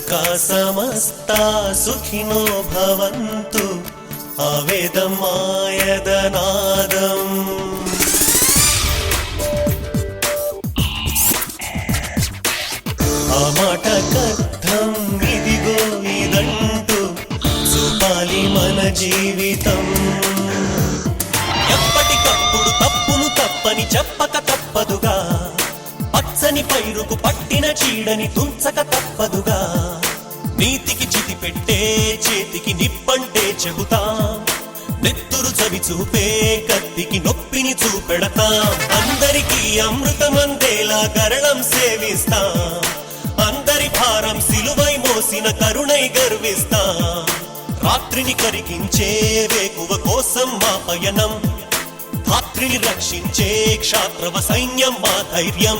లోకా సమస్తా సుఖినో భవంతు ఆవేదం ఆయదనాదం. ఆ మాట కథం ఇదిగో ఇదంటూ చూపాలి మన జీవితం. ఎప్పటికప్పుడు తప్పును తప్పని చెప్పక తప్పదుగా, పచ్చని పైరుకు పట్టిన చీడని తుంచక తప్పదుగా. నీతికి చితి పెట్టే చేతికి నిప్పంటే చెబుతాం, నెత్తురు చవి చూపే కత్తికి నొప్పిని చూపెడతాం. అందరికీ అమృతమందేలా గరళం సేవిస్తాం, అందరి భారం సిలువై మోసిన కరుణై గర్విస్తాం. రాత్రిని కరిగించే వేకువ కోసం మా పయనం, రాత్రిని రక్షించే క్షాత్రవ సైన్యం మా ధైర్యం.